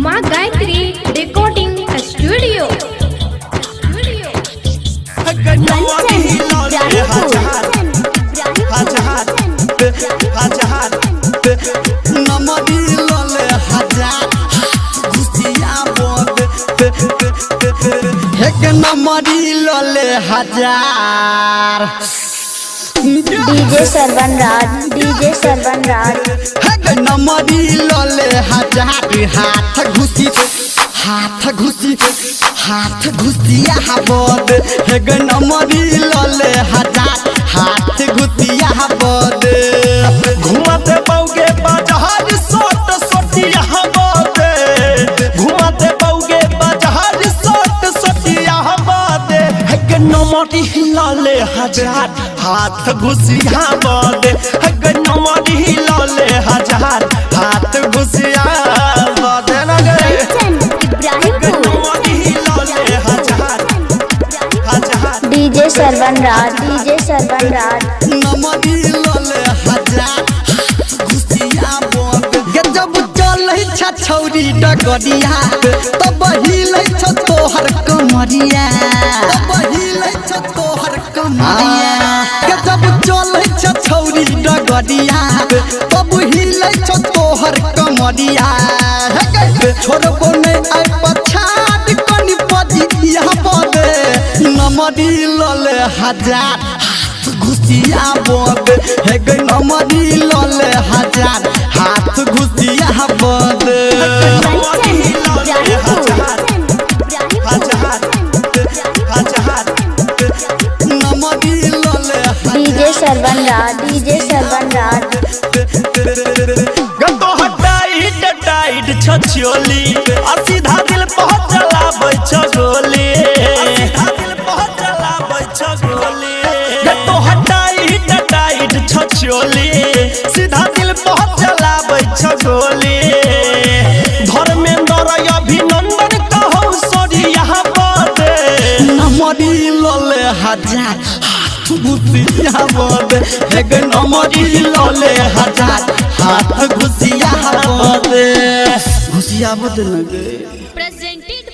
माँ Gayatri recording studio. नमरी लले हजार डीजे सरवन राज नमरी लले हजार हाथ घुसिया बोद हेग नमरी लले हजार हाथ घुसिया बोद घुमाते बाउगे बाजार सोट सोटिया बोदे घुमाते बाउगे बाजार सोट सोटिया बोदे हेग नमरी लले हजार हाथ घुसिया बोदे हेग नमरी लले हजार हाथ घुसिया बोदे डीजे सरवन राज नमरी लले हजार घुसिया बोद जब चलै छ छौरी डगरिया तब हिलै छ तोहर कमरिया जब चलै छ छौरी डगरिया तब हिलै छ तोहर कमरिया छोड़बो नै आइ पछाड़ कनि पदिया बदे नमरी लले हजार घुसिया बोद हेग नमरी लले हजार हाथ घुसिया बोद नमरी लले डीजे सरवन राज गतो हटाइट टाइट छछोली आ सीधा दिल पहुंच चलाबै छ गोली गतो हटाइट टाइट छछोली सीधा दिल पहुंच चलाबै छ गोली धर्मेंद्र अभिनंदन कहौ सोरिया बोदे नमरी लले हजार घुसिया बोद हेग नमरी लले हजार हाथ घुसिया बोद लगे प्रेजेंटेड